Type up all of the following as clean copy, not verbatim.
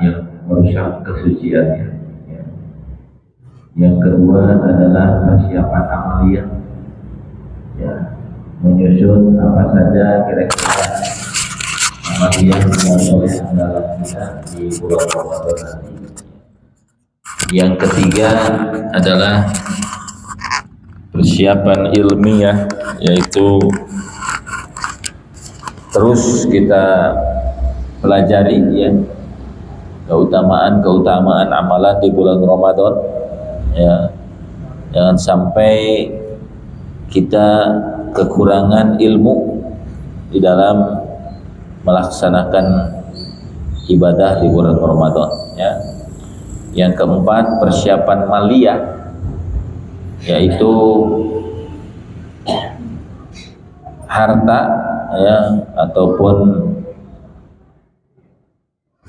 yang merusak kesuciannya. Ya. Yang kedua adalah persiapan amaliyah, ya, menyusun apa saja kira-kira amaliyah yang oleh andalan kita di bulan Ramadan nanti. Yang ketiga adalah persiapan ilmiah, yaitu terus kita pelajari ya keutamaan amalan di bulan Ramadan, ya, jangan sampai kita kekurangan ilmu di dalam melaksanakan ibadah di bulan Ramadan, ya. Yang keempat, persiapan maliyah, yaitu harta, ya, ataupun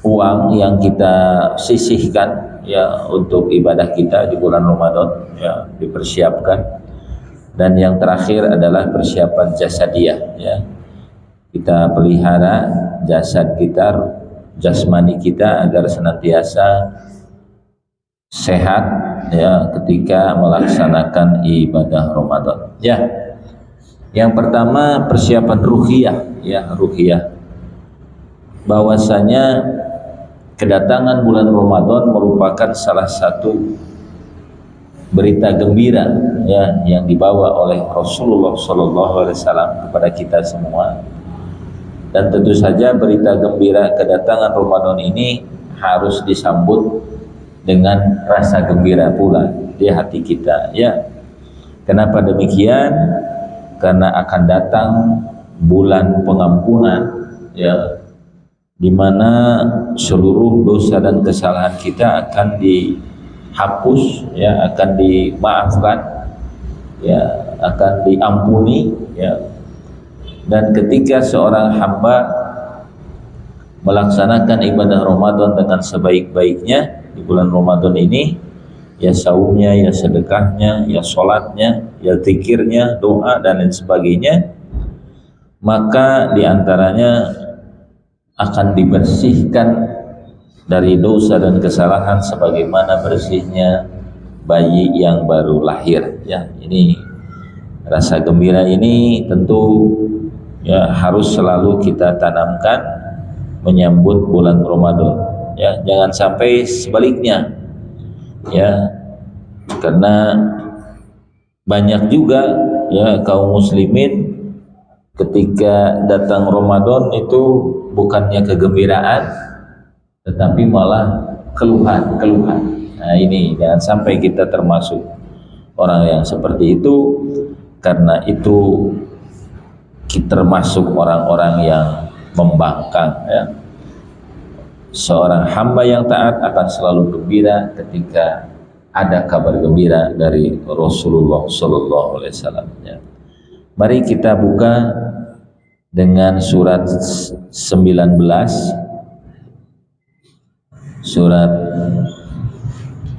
uang yang kita sisihkan, ya, untuk ibadah kita di bulan Ramadan, ya, dipersiapkan. Dan yang terakhir adalah persiapan jasadiyah, ya, kita pelihara jasad kita, jasmani kita agar senantiasa sehat, ya, ketika melaksanakan ibadah Ramadan. Ya, yang pertama persiapan ruhiyah, ya, ruhiyah, bahwasanya kedatangan bulan Ramadan merupakan salah satu berita gembira, ya, yang dibawa oleh Rasulullah SAW kepada kita semua. Dan tentu saja berita gembira kedatangan Ramadan ini harus disambut dengan rasa gembira pula di hati kita, ya. Kenapa demikian? Karena akan datang bulan pengampunan, ya, di mana seluruh dosa dan kesalahan kita akan dihapus, ya, akan dimaafkan, ya, akan diampuni, ya. Dan ketika seorang hamba melaksanakan ibadah Ramadan dengan sebaik-baiknya di bulan Ramadan ini, ya saumnya, ya sedekahnya, ya sholatnya, ya zikirnya, doa dan lain sebagainya, maka diantaranya akan dibersihkan dari dosa dan kesalahan sebagaimana bersihnya bayi yang baru lahir, ya. Ini rasa gembira ini tentu, ya, harus selalu kita tanamkan menyambut bulan Ramadan, ya. Jangan sampai sebaliknya, ya, karena banyak juga, ya, kaum muslimin ketika datang Ramadan itu bukannya kegembiraan tetapi malah keluhan. Nah, ini jangan sampai kita termasuk orang yang seperti itu, karena itu kita termasuk orang-orang yang membangkang, ya. Seorang hamba yang taat akan selalu gembira ketika ada kabar gembira dari Rasulullah SAW, ya. Mari kita buka dengan surat 19, surat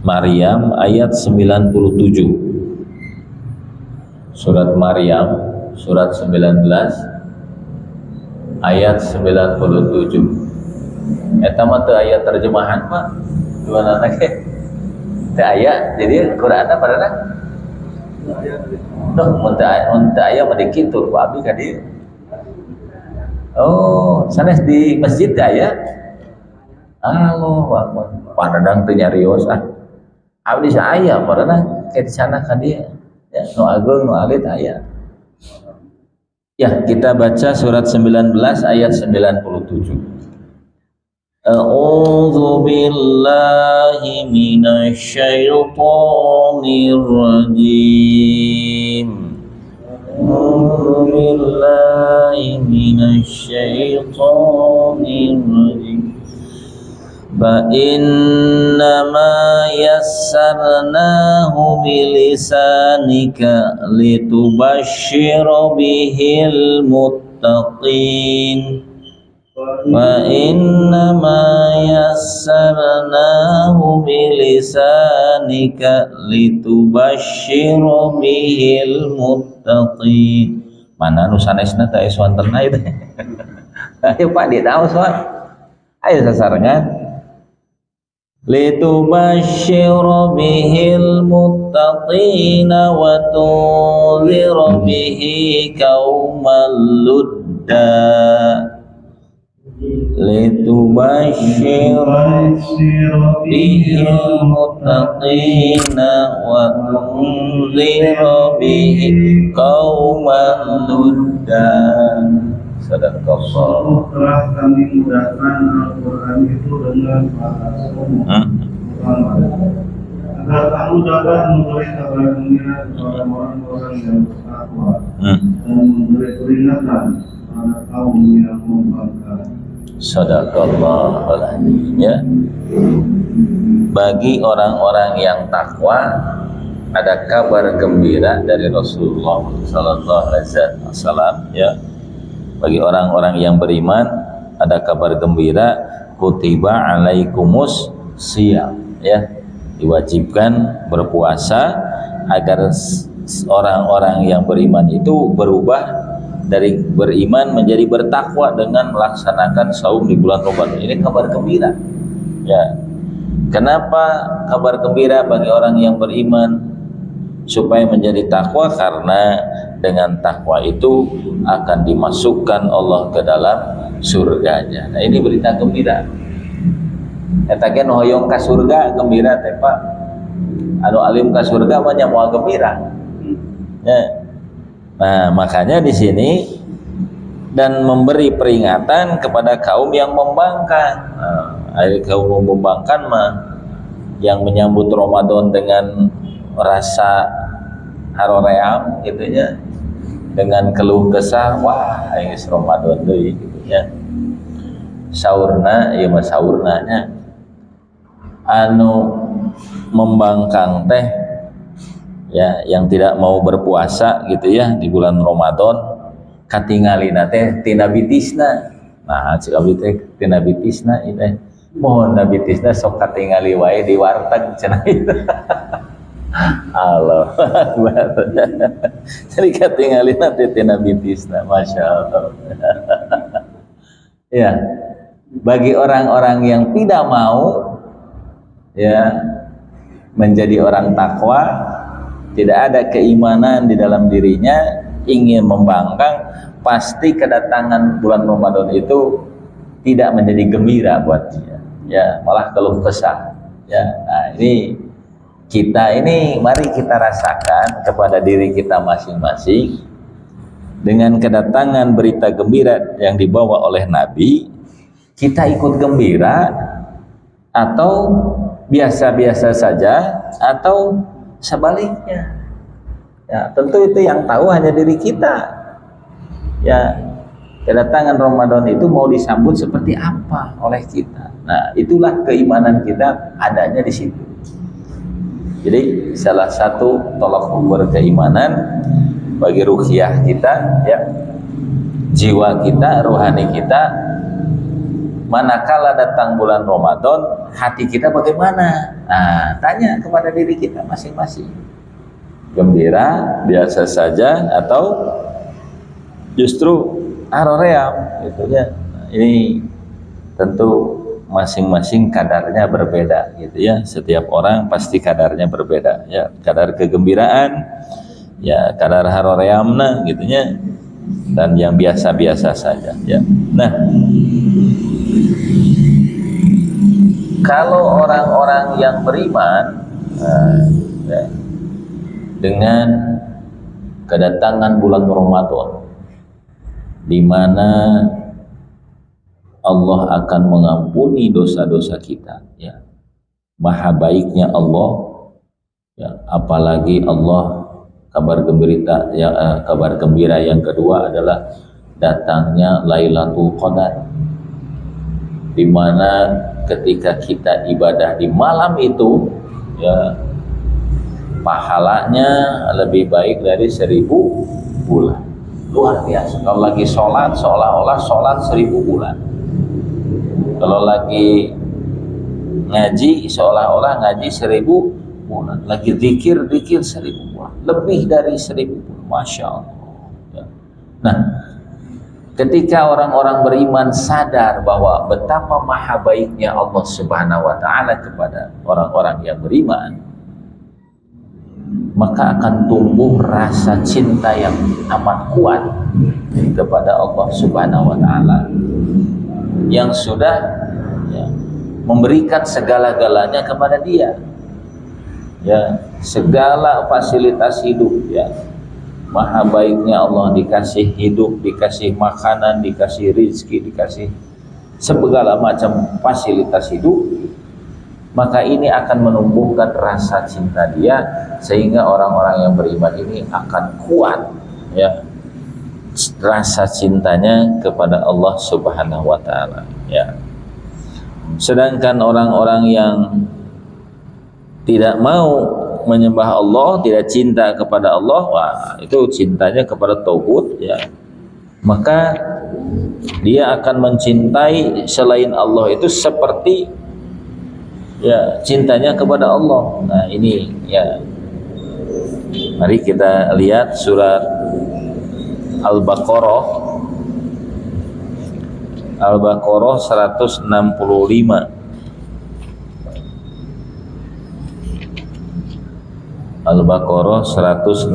Maryam ayat 97. Surat Maryam surat 19 ayat 97. Eta mah teu aya terjemahan, Pak. Gimana nake? Teu aya. Jadi Qur'anna padahal noh mun teu aya mah dikitu Pak Abdi ka dieu. Oh, sanes di masjid aya. Allahu Akbar. Padahal teu nyarios ah. Abdi saaya padahal ke di sana ka dieu. Ya, nu agung nu alit aya. Ya, kita baca surat 19 ayat 97. A'udzu billahi minasy syaithanir rajim. A'udzu billahi minasy syaithanir rajim. فَإِنَّمَا يَسَّرْنَاهُ بِلِسَانِكَ لِتُبَشِّرَ بِهِ الْمُتَّقِينَ فَإِنَّمَا يَسَّرْنَاهُ بِلِسَانِكَ لِتُبَشِّرَ بِهِ الْمُتَّقِينَ. Mana nu sanesna teh swanterna itu. Ayo Pak, dia tahu soal. Ayo sasarangan. litubashshira bihil muttaqina wa tunzira bihi qauman ludda litubashshira bihil muttaqina wa tunzira bihi qauman ludda. Sadaqallah. Telah kami mudahkan Al-Quran itu dengan bahasa agar kamu dapat memberi kabar gembira kepada orang-orang yang bertakwa dan memberi peringatan kepada kaum yang membangkang. Sadaqallah, ya. Bagi orang-orang yang takwa ada kabar gembira dari Rasulullah sallallahu alaihi wasallam, ya. Bagi orang-orang yang beriman ada kabar gembira, kutiba alaikumus siyam, ya, diwajibkan berpuasa agar orang-orang yang beriman itu berubah dari beriman menjadi bertakwa dengan melaksanakan saum di bulan Ramadan. Ini kabar gembira, ya. Kenapa kabar gembira bagi orang yang beriman supaya menjadi takwa? Karena dengan takwa itu akan dimasukkan Allah ke dalam surganya. Nah, ini berita gembira. Eta ge nu hoyong ka surga gembira teh Pak. Anu alim ka surga mah nya moal gembira. Ya. Nah, makanya di sini dan memberi peringatan kepada kaum yang membangkang. Kaum membangkang mah yang menyambut Ramadan dengan rasa haroream gitu ya, dengan keluh kesah, wah ini Ramadan deui gitu ya. Saurna ieu mah saurnanya anu membangkang teh ya, yang tidak mau berpuasa gitu ya di bulan Ramadan katingalina teh tina bitisna. Nah, cik abdi teh tina bitisna ieu teh. Mohon bitisna sok katingali wae di warteg cenah itu. Allah jadi katingalin nanti tina bitisna, masya Allah. Ya, bagi orang-orang yang tidak mau ya menjadi orang takwa, tidak ada keimanan di dalam dirinya, ingin membangkang, pasti kedatangan bulan Ramadan itu tidak menjadi gembira buat dia, ya malah keluh kesah. Ya, nah ini kita ini mari kita rasakan kepada diri kita masing-masing dengan kedatangan berita gembira yang dibawa oleh Nabi, kita ikut gembira atau biasa-biasa saja atau sebaliknya. Ya, tentu itu yang tahu hanya diri kita. Ya, kedatangan Ramadan itu mau disambut seperti apa oleh kita. Nah, itulah keimanan kita adanya di situ. Jadi salah satu tolak ukur keimanan bagi ruhiyah kita, ya, jiwa kita, rohani kita, manakala datang bulan Ramadan, hati kita bagaimana? Nah, tanya kepada diri kita masing-masing. Gembira, biasa saja, atau justru aroream, gitu ya. Nah, ini tentu masing-masing kadarnya berbeda gitu ya. Setiap orang pasti kadarnya berbeda ya, kadar kegembiraan ya, kadar haroreamna gitu ya, dan yang biasa-biasa saja ya. Nah, kalau orang-orang yang beriman ya, dengan kedatangan bulan Ramadan di mana Allah akan mengampuni dosa-dosa kita ya, maha baiknya Allah ya, apalagi Allah kabar gembira ya, kabar gembira yang kedua adalah datangnya Lailatul Qadar, di mana ketika kita ibadah di malam itu ya, pahalanya lebih baik dari 1000 bulan. Luar biasa. Kalau lagi sholat seolah-olah sholat 1000 bulan. Kalau lagi ngaji seolah-olah ngaji 1000 bulan. Lagi zikir 1000 bulan. Lebih dari 1000 bulan. Masya Allah. Ya. Nah, ketika orang-orang beriman sadar bahwa betapa maha baiknya Allah Subhanahu wa taala kepada orang-orang yang beriman, maka akan tumbuh rasa cinta yang amat kuat kepada Allah Subhanahu wa taala yang sudah memberikan segala-galanya kepada dia. Ya, segala fasilitas hidup, ya. Maha baiknya Allah, dikasih hidup, dikasih makanan, dikasih rizki, dikasih segala macam fasilitas hidup, maka ini akan menumbuhkan rasa cinta dia, sehingga orang-orang yang beriman ini akan kuat, ya, rasa cintanya kepada Allah Subhanahu wa taala, ya. Sedangkan orang-orang yang tidak mau menyembah Allah, tidak cinta kepada Allah, wah, itu cintanya kepada tauhid, ya, maka dia akan mencintai selain Allah itu seperti, ya, cintanya kepada Allah. Nah ini, ya, mari kita lihat surat Al-Baqarah 165. Al-Baqarah 165.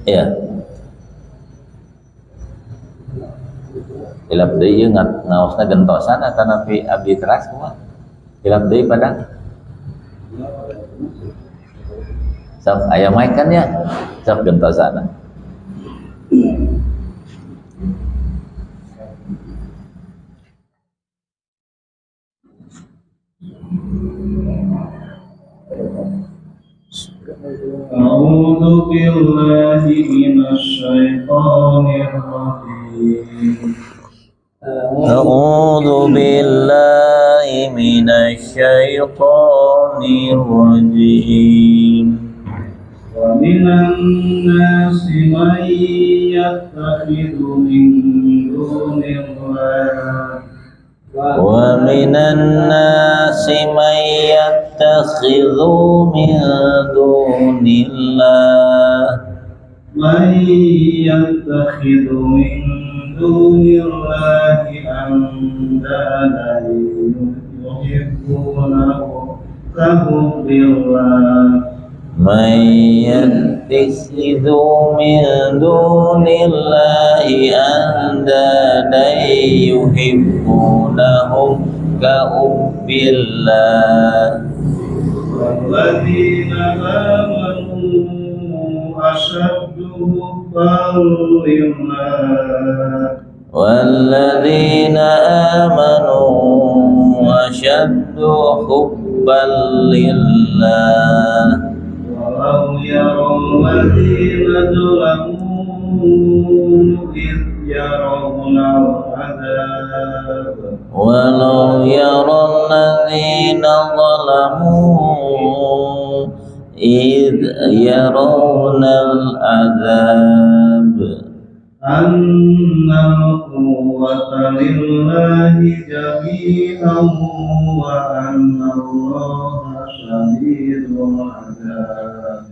Ya. Hilap deui ieu ngaosna gentosan atana abdi teras kumaha? Hilap deui padang. Sok aya mic kan ya? Sok gentosan. A'udzu billahi minasyaitonir rajim. A'udzu billahi minasyaitonir rajim. Wa minan nasi man yattakhidhu min dunillah وَمِنَ النَّاسِ مَن يَتَّخِذُ مِن دُونِ اللَّهِ أندادا يحبونه كحب الله مَن يَتَّخِذُ مِن دُونِ اللَّهِ أَندَادًا يُحِبُّونَهُمْ كَحُبِّ اللَّهِ والذين آمنوا أشد حبا لله والذين آمنوا أشد حبا لله ولو يرى الذين ظلموا إذ يرون العذاب ولو يرى الذين ظلموا إذ يرون العذاب أن القوة لله جميعا وأن الله شديد العذاب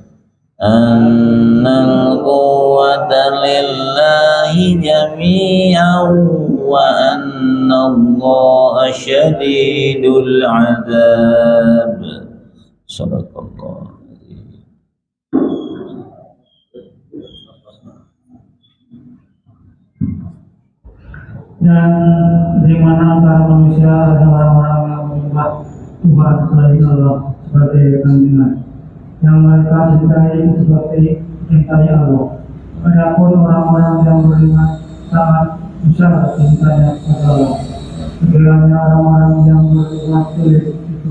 أن القوة لله جميعا وأن الله شديد العذاب صدق الله. Dan di mana antara manusia ada orang-orang yang menyembah Tuhan selain Allah sebagai tandingan yang mereka cintai seperti cintai Allah. Adapun orang-orang yang beriman sangat besar cintanya kepada Allah. Sekiranya orang-orang yang beriman sulit itu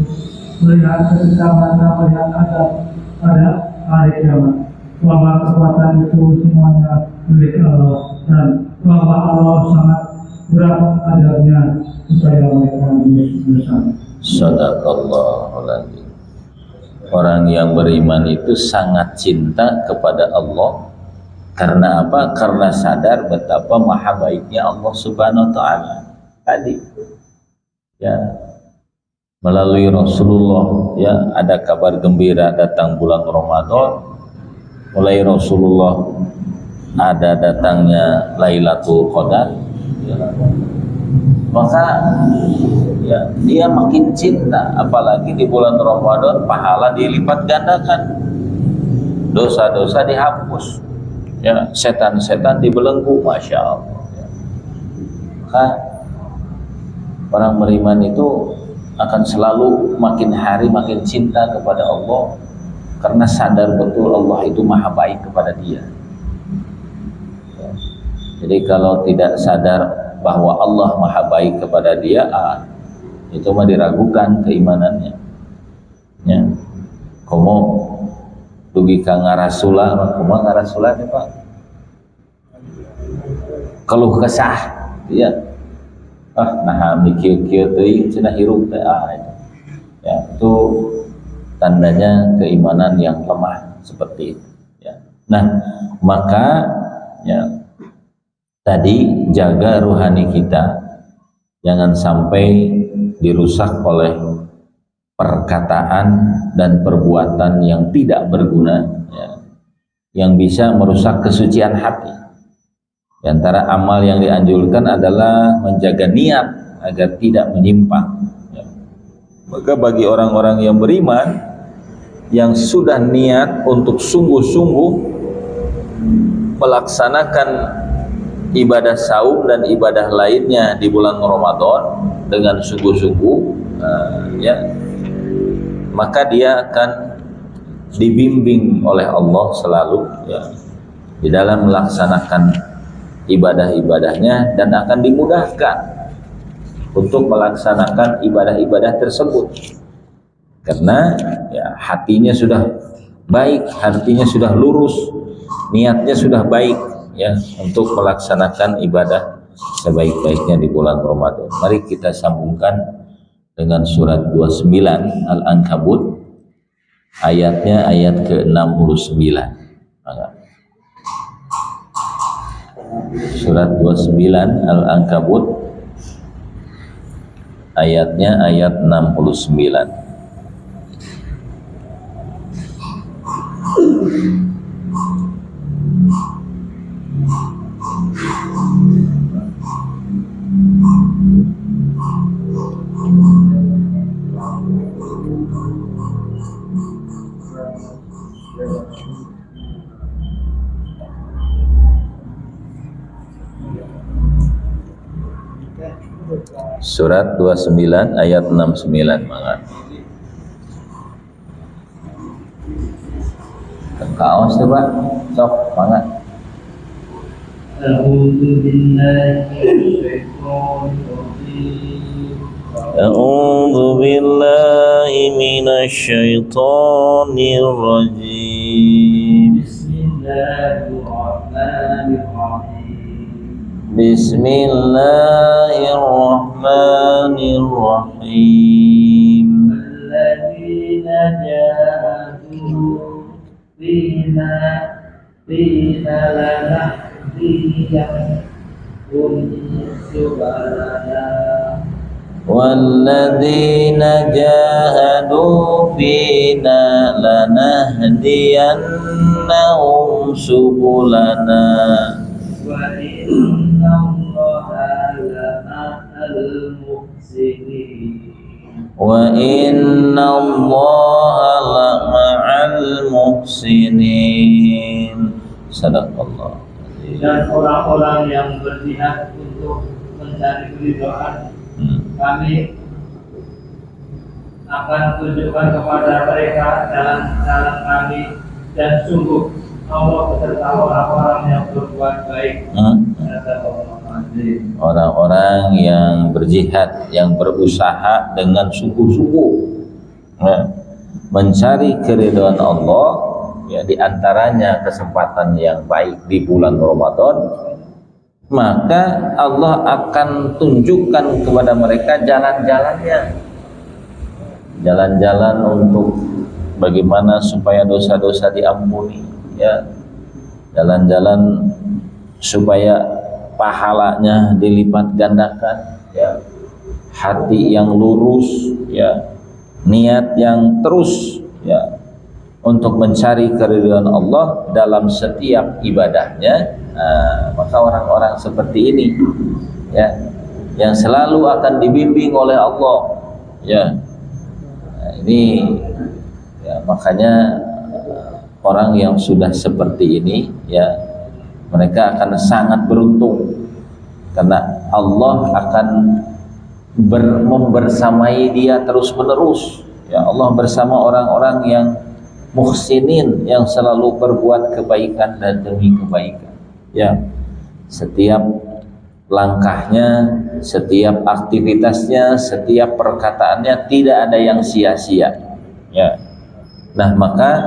melihat ketika mereka melihat azab pada hari kiamat, bahwa kekuatan itu semuanya milik Allah dan bahwa Allah sangat berat adabnya supaya mereka bersama. Sadaqallahul adzim. Orang yang beriman itu sangat cinta kepada Allah. Karena apa? Karena sadar betapa maha baiknya Allah Subhanahu wa taala. tadi ya, melalui Rasulullah ya, ada kabar gembira datang bulan Ramadan, mulai Rasulullah ada datangnya Lailatul Qadar ya, maka ya dia makin cinta, apalagi di bulan Ramadan pahala dilipat gandakan, dosa-dosa dihapus ya, setan-setan dibelenggu, Masya Allah ya. Maka orang beriman itu akan selalu makin hari makin cinta kepada Allah, karena sadar betul Allah itu maha baik kepada dia ya. Jadi kalau tidak sadar bahwa Allah maha baik kepada dia, itu mah diragukan keimanannya ya. Komo dugi ka ngarasula, komo ngarasula nih Pak, keluh kesah ya, nah mikir-mikir teuing cenah hirup teh ya, itu tandanya keimanan yang lemah seperti itu ya. Nah maka ya tadi jaga rohani kita, jangan sampai dirusak oleh perkataan dan perbuatan yang tidak berguna ya, yang bisa merusak kesucian hati. Di antara amal yang dianjurkan adalah menjaga niat agar tidak menyimpang ya. Maka bagi orang-orang yang beriman yang sudah niat untuk sungguh-sungguh melaksanakan ibadah saum dan ibadah lainnya di bulan Ramadan dengan sungguh-sungguh ya, maka dia akan dibimbing oleh Allah selalu ya, di dalam melaksanakan ibadah-ibadahnya, dan akan dimudahkan untuk melaksanakan ibadah-ibadah tersebut karena ya hatinya sudah baik, hatinya sudah lurus, niatnya sudah baik ya, untuk melaksanakan ibadah sebaik-baiknya di bulan Ramadan. Mari kita sambungkan dengan surat 29 Al-Ankabut, ayatnya ayat ke-69. Surat 29 Al-Ankabut, ayatnya ayat 69. Surat 29 ayat 69 banget. Kaos tuh Pak, sok banget. A'udzu billahi minasy syaithanir rajim. Bismillahirrahmanirrahim. Walladzina jahadu fina lanahdiyannahum subulana. Walladzina jahadu fina lanahdiyannahum subulana. Wa inna Allaha lama'al muhsinin. Wa inna Allaha lama'al muhsinin. Sadaqallah. Dan orang-orang yang berjihad untuk mencari keridhaan, kami akan tunjukkan kepada mereka jalan-jalan kami, dan sungguh Allah beserta orang-orang yang berbuat baik. Orang-orang yang berjihad, yang berusaha dengan sungguh-sungguh mencari keridhaan Allah ya, diantaranya kesempatan yang baik di bulan Ramadan, maka Allah akan tunjukkan kepada mereka jalan-jalannya, jalan-jalan untuk bagaimana supaya dosa-dosa diampuni ya, jalan-jalan supaya pahalanya dilipat gandakan ya, hati yang lurus, ya, niat yang terus, ya, untuk mencari keridhaan Allah dalam setiap ibadahnya. Nah, maka orang-orang seperti ini, ya, yang selalu akan dibimbing oleh Allah, ya. Nah, ini, ya, makanya orang yang sudah seperti ini, ya, mereka akan sangat beruntung karena Allah akan membersamai dia terus menerus. Ya, Allah bersama orang-orang yang muhsinin, yang selalu berbuat kebaikan dan demi kebaikan. Ya, setiap langkahnya, setiap aktivitasnya, setiap perkataannya tidak ada yang sia-sia. Ya. Nah, maka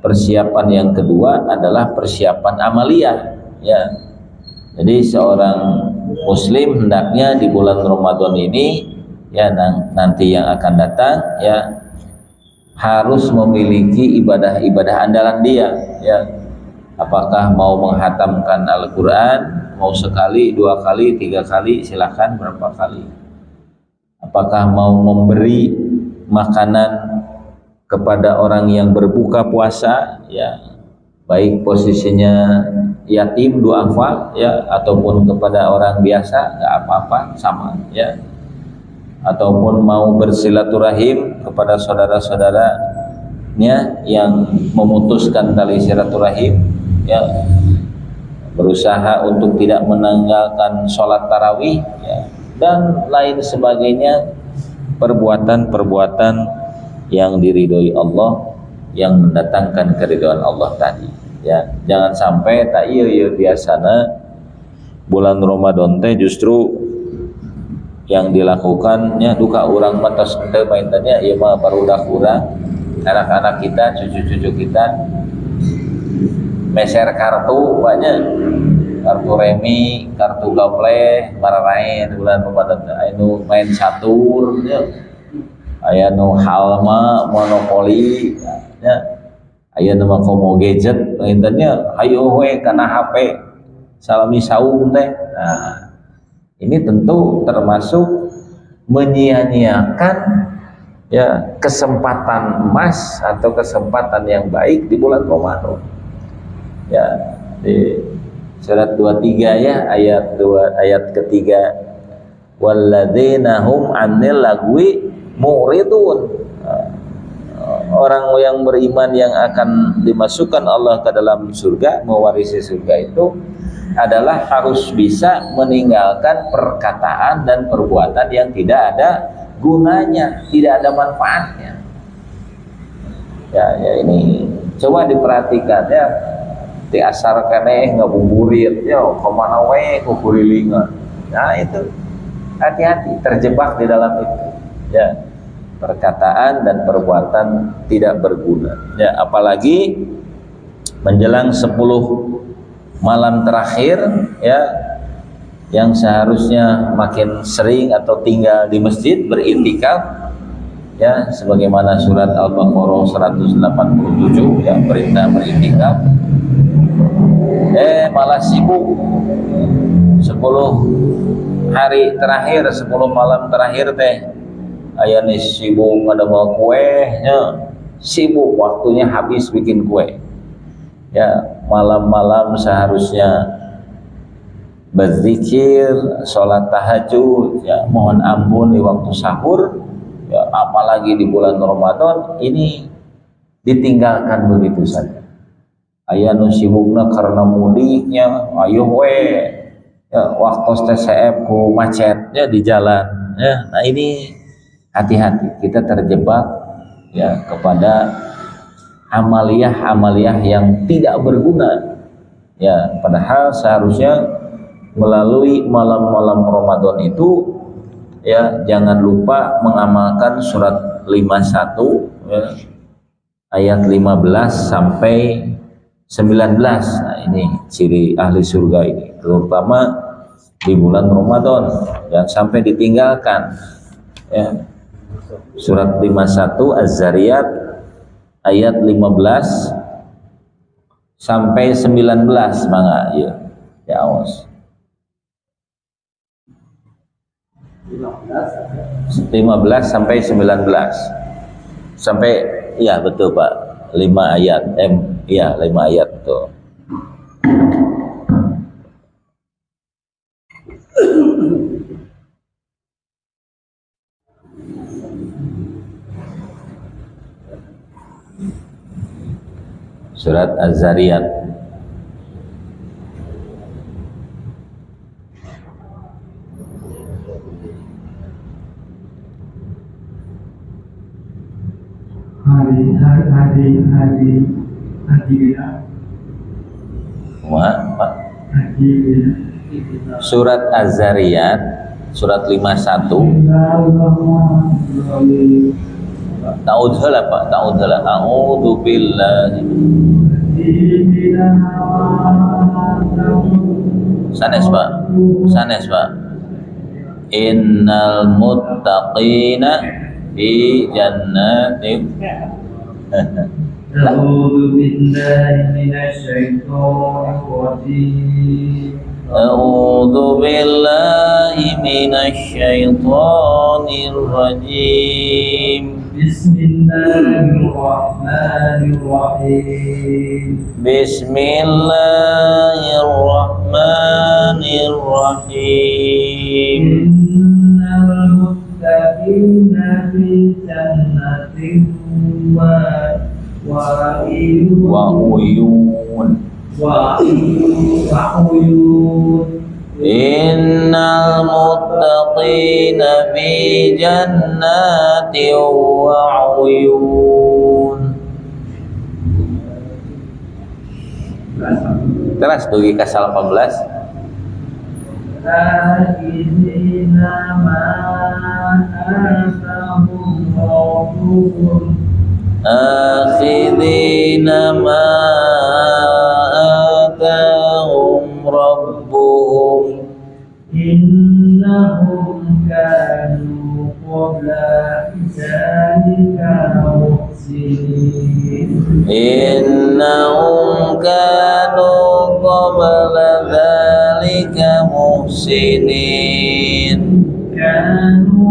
persiapan yang kedua adalah persiapan amaliyah. Ya. Jadi seorang muslim hendaknya di bulan Ramadan ini, ya, nanti yang akan datang, ya, harus memiliki ibadah-ibadah andalan dia, ya. Apakah mau menghatamkan Al-Quran, mau sekali, 2 kali, 3 kali, silahkan berapa kali. Apakah mau memberi makanan kepada orang yang berbuka puasa, ya, baik posisinya yatim duafa, ya, ataupun kepada orang biasa, nggak apa-apa, sama, ya. Ataupun mau bersilaturahim kepada saudara-saudaranya yang memutuskan tali silaturahim, ya, berusaha untuk tidak meninggalkan sholat tarawih, ya, dan lain sebagainya, perbuatan-perbuatan yang diridhoi Allah, yang mendatangkan keridhaan Allah tadi, ya. Jangan sampai tak iya biasana bulan Ramadan teh justru yang dilakukannya duka orang matas ente mainannya ieu mah barudak urang, anak-anak kita, cucu-cucu kita meser kartu banyak, kartu remi, kartu gaple, mararain bulan Ramadan anu main catur, ya. Aya nu halma monopoli, ya. Aya nu komo gadget mainannya hayu we kana HP salami saum teh. Nah, ini tentu termasuk menyia-nyiakan, ya, kesempatan emas atau kesempatan yang baik di bulan Ramadan. Ya, di surat 23, ya, ayat ketiga, walladzina hum 'anil lagwi muridun. Orang yang beriman yang akan dimasukkan Allah ke dalam surga, mewarisi surga itu adalah harus bisa meninggalkan perkataan dan perbuatan yang tidak ada gunanya, tidak ada manfaatnya. Ya, ini coba diperhatikan, ya. Di asar keneh ngabuburit, ya, kemana we kukurilingan. Nah, itu hati-hati terjebak di dalam itu, ya. Perkataan dan perbuatan tidak berguna, ya, apalagi menjelang 10 malam terakhir, ya, yang seharusnya makin sering atau tinggal di masjid beriktikaf, ya, sebagaimana surat Al-Baqarah 187, ya, perintah beriktikaf, malah sibuk 10 hari terakhir, 10 malam terakhir teh aya nih sibuk ngadamel kuehnya, sibuk waktunya habis bikin kue, ya. Malam-malam seharusnya berzikir, sholat tahajud, ya, mohon ampun di waktu sahur, ya, apalagi di bulan Ramadan ini ditinggalkan begitu saja. Aya nu sibukna karena mudiknya, ayo we, ya, waktu TCF ku macetnya di jalan, ya. Nah, ini hati-hati kita terjebak, ya, kepada amaliyah-amaliyah yang tidak berguna, ya, padahal seharusnya melalui malam-malam Ramadan itu, ya, jangan lupa mengamalkan surat 51, ya, ayat 15 sampai 19. Nah, ini ciri ahli surga ini, terutama di bulan Ramadan, jangan sampai ditinggalkan, ya. Surat 51 Az-Zariyat ayat 15 sampai 19, mangga, ya. Ya, awas. 15 sampai 19 sampai iya betul Pak 5 ayat iya 5 ayat tuh. Surat Az-Zariyat. Pak. Surat Az-Zariyat surat 51. Ta'udzulah Pak, ta'udzulah. A'udzu billahi. Sanes Pak. Sanes Pak. Innal muttaqina fi jannatin. A'udzu billahi minasyaitonir rajim. A'udzu billahi minasyaitonir rajim. Bismillahirrahmanirrahim. Bismillahirrahmanirrahim. Innal muttaqina fi jannatin wa uyun. Innal muttaqina fi jannatin wa uyun. Terus bagi kasal 18. Akhidina ma atahum rabbuhum. Akhidina ma atahum rabbuhum. Innahum kanu qabla dzalika muhsinin. Innahum kanu qabla dzalika muhsinin. Kanu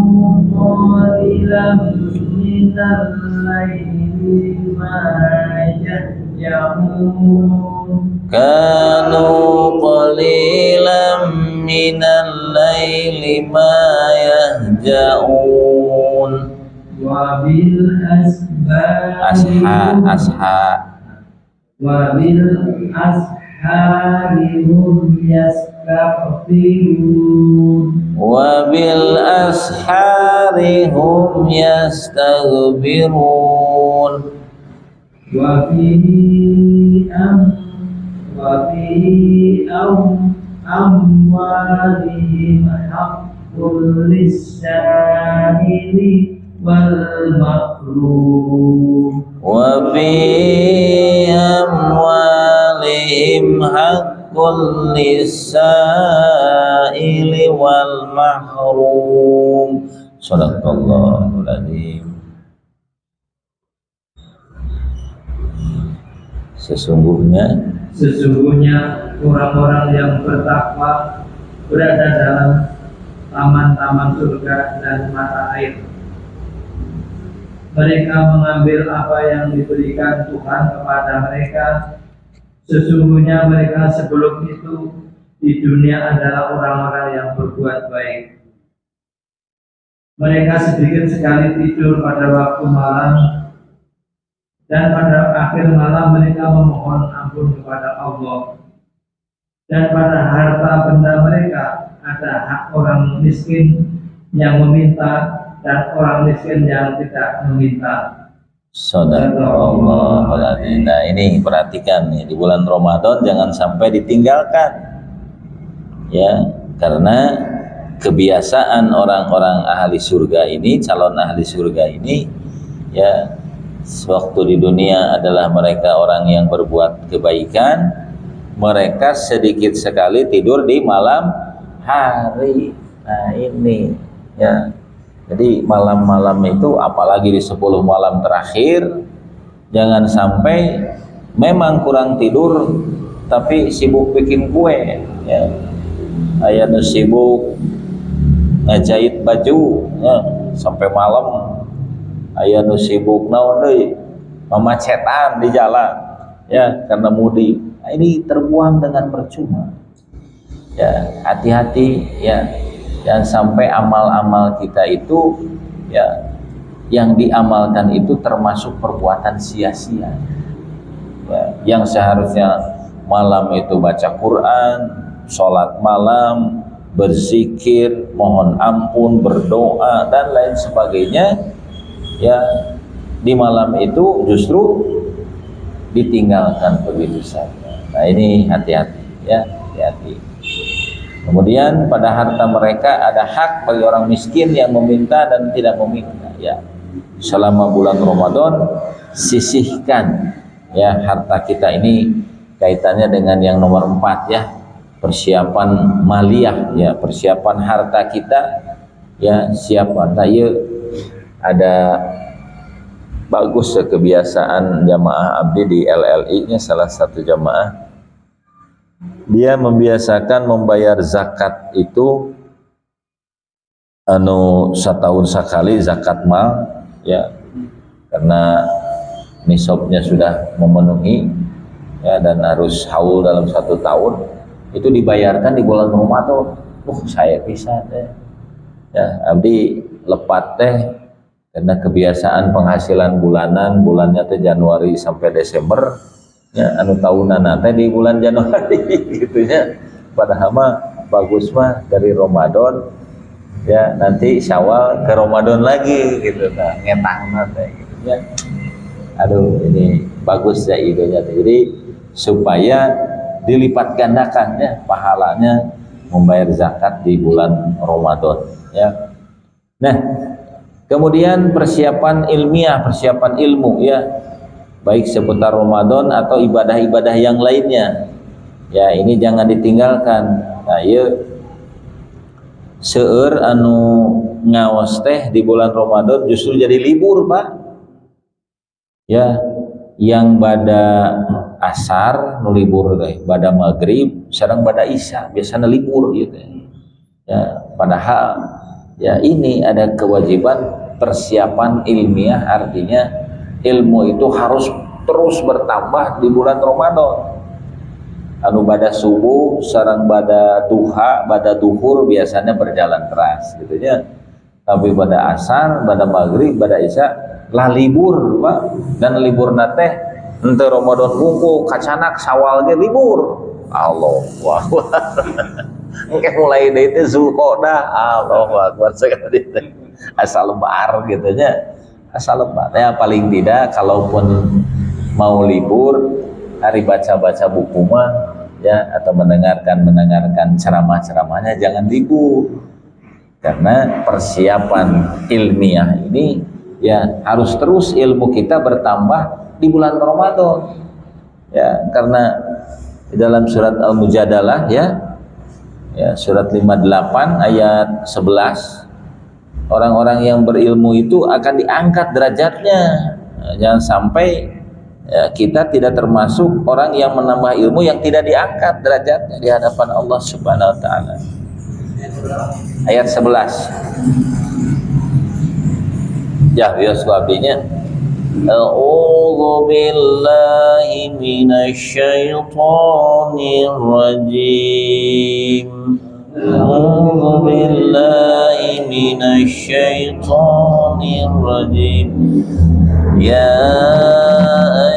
qalilan minal laili ma yahjaun. Kanu qalilan minal laili ma yahjaun. Wa bil ashari hum yastaghfirun. Wa bil ashari hum yastaghfirun. Wa fi amwalihim haqqul lis-sa'ili wal mahrum. Wa fi amwalihim haqqul lis-sa'ili wal mahrum. Shadaqallahul adzim. Sesungguhnya orang-orang yang bertakwa berada dalam taman-taman surga dan mata air. Mereka mengambil apa yang diberikan Tuhan kepada mereka. Sesungguhnya mereka sebelum itu di dunia adalah orang-orang yang berbuat baik. Mereka sedikit sekali tidur pada waktu malam, dan pada akhir malam mereka memohon ampun kepada Allah. Dan pada harta benda mereka ada hak orang miskin yang meminta dan orang miskin yang tidak meminta. Shadaqallahul adzim. Nah, ini perhatikan nih, di bulan Ramadan jangan sampai ditinggalkan. Ya, karena kebiasaan orang-orang ahli surga ini, calon ahli surga ini, ya, waktu di dunia adalah mereka orang yang berbuat kebaikan, mereka sedikit sekali tidur di malam hari. Nah ini ya, jadi malam-malam itu apalagi di 10 malam terakhir, jangan sampai memang kurang tidur tapi sibuk bikin kue ya. Aya nu sibuk ngajahit baju ya, sampai malam. Aya nu sibuk naon deui mamacetan di jalan ya karena mudik. Nah, ini terbuang dengan percuma. Ya, hati-hati ya, jangan sampai amal-amal kita itu ya yang diamalkan itu termasuk perbuatan sia-sia. Ya, yang seharusnya malam itu baca Quran, sholat malam, berzikir, mohon ampun, berdoa dan lain sebagainya. Ya, di malam itu justru ditinggalkan begitu saja. Nah, ini hati-hati ya, hati-hati. Kemudian pada harta mereka ada hak bagi orang miskin yang meminta dan tidak meminta ya. Selama bulan Ramadan sisihkan ya harta kita. Ini kaitannya dengan yang nomor 4 ya, persiapan maliyah ya, persiapan harta kita ya, siapa tahu ada bagus kebiasaan jamaah abdi di LLI nya, salah satu jamaah dia membiasakan membayar zakat itu setahun sekali zakat mal ya, karena nisabnya sudah memenuhi ya dan harus haul dalam 1 tahun, itu dibayarkan di bulan Ramadan. Saya bisa teh ya, abdi lepat teh karena kebiasaan penghasilan bulanan, bulannya teh Januari sampai Desember ya, anu tahunan teh di bulan Januari gitu ya. Padahal mah bagus mah dari Ramadan ya, nanti Syawal ke Ramadan lagi gitu, nah ngetang teh gitu ya. Aduh, ini bagus ya idenya. Jadi supaya dilipat gandakan ya pahalanya membayar zakat di bulan Ramadan ya. Nah, kemudian persiapan ilmiah, persiapan ilmu ya, baik seputar Ramadan atau ibadah-ibadah yang lainnya ya, ini jangan ditinggalkan. Nah, ya seueur anu ngaos teh di bulan Ramadan justru jadi libur Pak ya, yang pada asar nu libur teh, pada maghrib sareng pada isya biasanya libur gitu ya. Padahal ya ini ada kewajiban persiapan ilmiah, artinya ilmu itu harus terus bertambah di bulan Ramadan. Anu pada subuh sareng pada duha, pada duhur biasanya berjalan keras gitu ya. Tapi pada asar, pada maghrib, pada isya lah libur Pak. Dan libur nate ente Ramadan hungkul kacanak Syawal ge libur. Allahu akbar. Engke mulai deui teh Zulqa'dah, Allahu akbar sekali teh. Asal lebar gitu nya. Asal lebar. Ya paling tidak kalaupun mau libur hari baca-baca buku mah ya, atau mendengarkan ceramah-ceramahnya jangan libur. Karena persiapan ilmiah ini ya harus terus ilmu kita bertambah di bulan Ramadan. Ya, karena di dalam surat Al-Mujadalah ya, surat 58 ayat 11, orang-orang yang berilmu itu akan diangkat derajatnya. Nah, jangan sampai ya, kita tidak termasuk orang yang menambah ilmu yang tidak diangkat derajatnya di hadapan Allah Subhanahu wa taala. Ayat 11. Ya, abdinya. A'udzu billahi minasy syaithanir rajim. A'udzu billahi minasy syaithanir rajim. Ya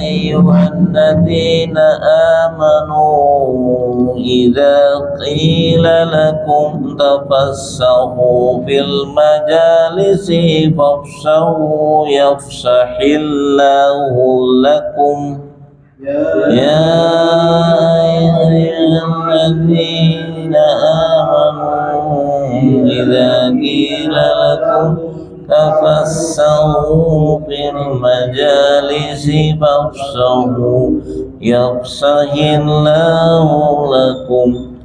ayyuhalladzina amanu idza qila lakum tafassahu fil majalisi fafsahu yafsahillahu lakum. Ya ayyuhalladzina amanu idza qila lakum tafassahu fil majalisi fafsahu yafsahillahu lakum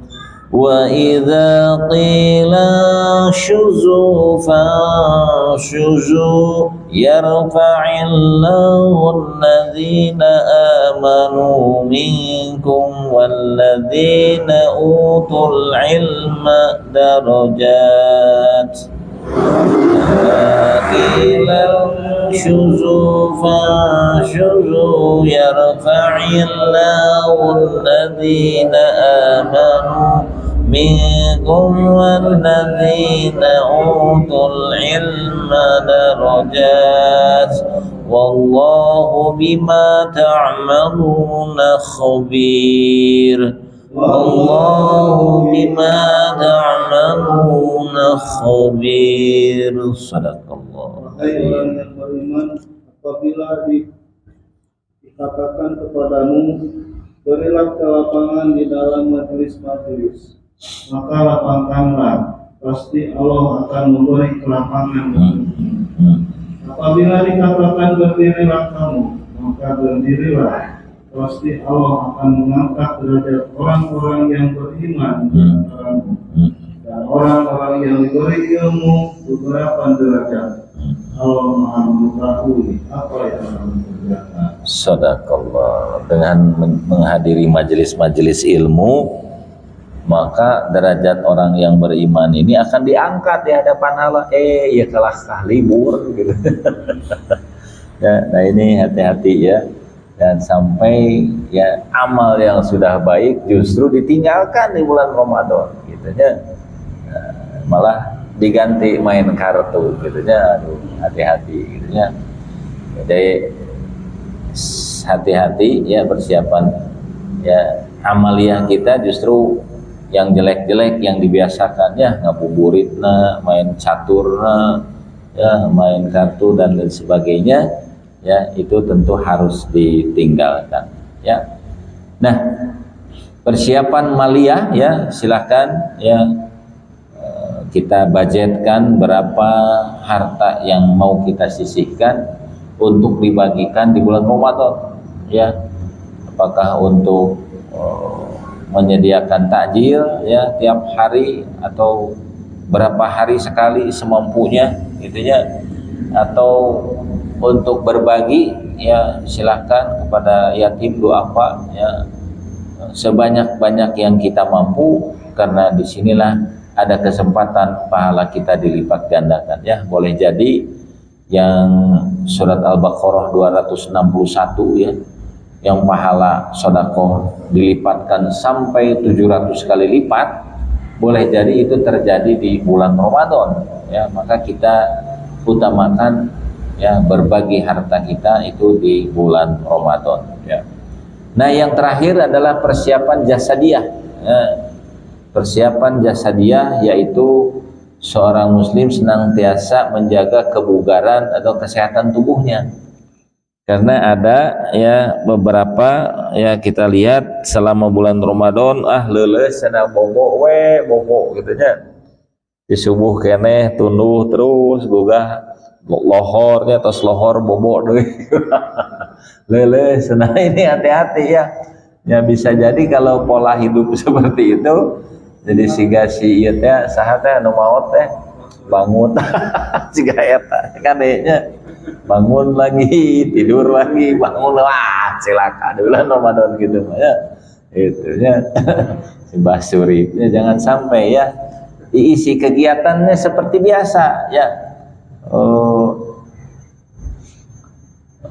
وإذا قيل انشزوا فانشزوا يرفع الله الذين آمنوا منكم والذين أوتوا العلم درجات قيل انشزوا فانشزوا يرفع الله الذين آمنوا منكم والذين أوتوا العلم درجات والله بما تعملون خبير والله بما تعملون خبير. Sadaqallah. Wahai orang yang beriman, apabila dikatakan kepadamu, berilah kelapangan di dalam majelis-majelis, maka lapangkanlah, pasti Allah akan memberi kelapangan. Apabila dikatakan berdirilah kamu, maka berdirilah, pasti Allah akan mengangkat derajat orang-orang yang beriman di antaramu, dan orang-orang yang diberi ilmu beberapa derajat. Allah Maha mengetahui apa yang kamu kerjakan. Sadaqallah. Dengan menghadiri majelis-majelis ilmu, maka derajat orang yang beriman ini akan diangkat di hadapan Allah. Ya kalah libur gitu. Ya, nah ini hati-hati ya. Dan sampai ya amal yang sudah baik justru ditinggalkan di bulan Ramadan gitu ya. Malah diganti main kartu gitu ya. Aduh, hati-hati gitu ya. Jadi hati-hati ya, persiapan ya amaliyah kita justru yang jelek-jelek yang dibiasakan ya, ngabuburitna, main caturna ya, main kartu dan lain sebagainya ya, itu tentu harus ditinggalkan ya. Nah, persiapan maliyah ya, silakan ya, kita budgetkan berapa harta yang mau kita sisihkan untuk dibagikan di bulan Ramadan ya. Apakah untuk menyediakan takjil ya tiap hari, atau berapa hari sekali semampunya gitu ya, atau untuk berbagi ya, silahkan kepada yatim duafa ya, sebanyak-banyak yang kita mampu, karena disinilah ada kesempatan pahala kita dilipat gandakan ya. Boleh jadi yang surat Al-Baqarah 261 ya, yang pahala sedekah dilipatkan sampai 700 kali lipat, boleh jadi itu terjadi di bulan Ramadan ya. Maka kita utamakan ya berbagi harta kita itu di bulan Ramadan ya. Nah, yang terakhir adalah persiapan jasadiah ya. Persiapan jasadiah yaitu seorang muslim senantiasa menjaga kebugaran atau kesehatan tubuhnya. Karena ada ya beberapa ya, kita lihat selama bulan Ramadan leuleus cenah bobo gitu nya. Di subuh keneh tunduh terus gugah lohornya, tos lohor bobo deui. Leuleus cenah. Ini hati-hati ya. Ya bisa jadi kalau pola hidup seperti itu, jadi siga si ieu teh saha teh anu maot teh bangun siga eta kadenya bangun lagi, tidur lagi, bangun, wah celaka di bulan Ramadan gitu ya. Itunya si Basuri ya, jangan sampai ya diisi kegiatannya seperti biasa ya.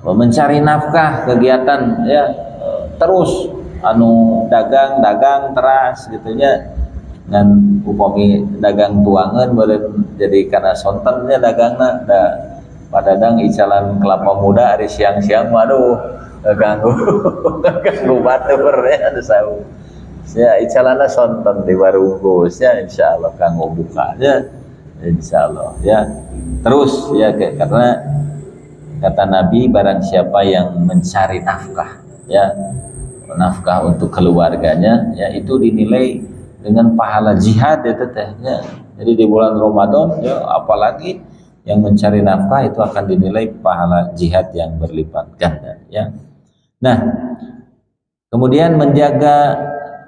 Mencari nafkah kegiatan ya, terus anu dagang teras gitu ya. Dan upami dagang tuangan beureun jadi kana sontennya dagangna da padadang icalan kelapa muda hari siang-siang, waduh ganggu batur ya, ada sahu ya icalana sonten di warunggus ya, insyaallah kanggo bukanya insyaallah ya. Terus ya, karena kata Nabi, barang siapa yang mencari nafkah ya, nafkah untuk keluarganya ya, itu dinilai dengan pahala jihad ya tetehnya. Jadi di bulan Ramadan ya, apalagi yang mencari nafkah itu akan dinilai pahala jihad yang berlipat ganda ya. Nah, kemudian menjaga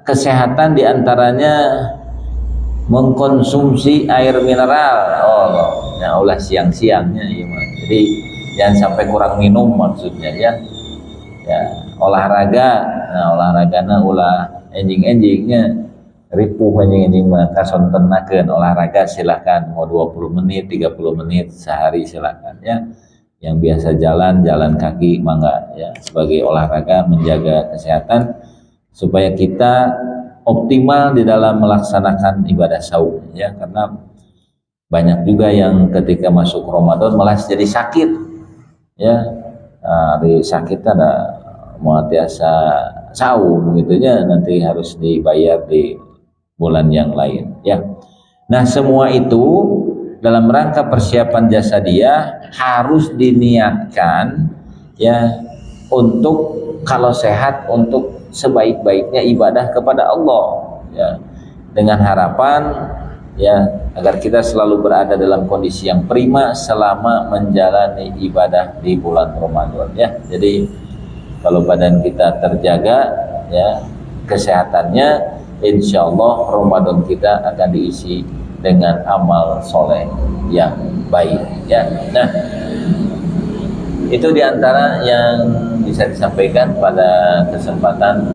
kesehatan diantaranya mengkonsumsi air mineral. Oh, nah ulah siang-siangnya ya. Jadi jangan sampai kurang minum maksudnya ya. Ya, olahraga. Nah, olahragana ulah enjing-enjingnya ripuh enjing-enjing mah kasontenakeun olahraga silakan mau 20 menit, 30 menit sehari silakan ya. Yang biasa jalan kaki mangga ya, sebagai olahraga menjaga kesehatan supaya kita optimal di dalam melaksanakan ibadah saum ya, karena banyak juga yang ketika masuk Ramadan malah jadi sakit ya. Hari sakit ada mau tiasa saum gitunya, nanti harus dibayar di bulan yang lain ya. Nah, semua itu dalam rangka persiapan jasa dia harus diniatkan ya, untuk kalau sehat untuk sebaik-baiknya ibadah kepada Allah ya, dengan harapan ya agar kita selalu berada dalam kondisi yang prima selama menjalani ibadah di bulan Ramadan ya. Jadi kalau badan kita terjaga ya, kesehatannya, insya Allah Ramadan kita akan diisi dengan amal soleh yang baik ya. Nah, itu diantara yang bisa disampaikan pada kesempatan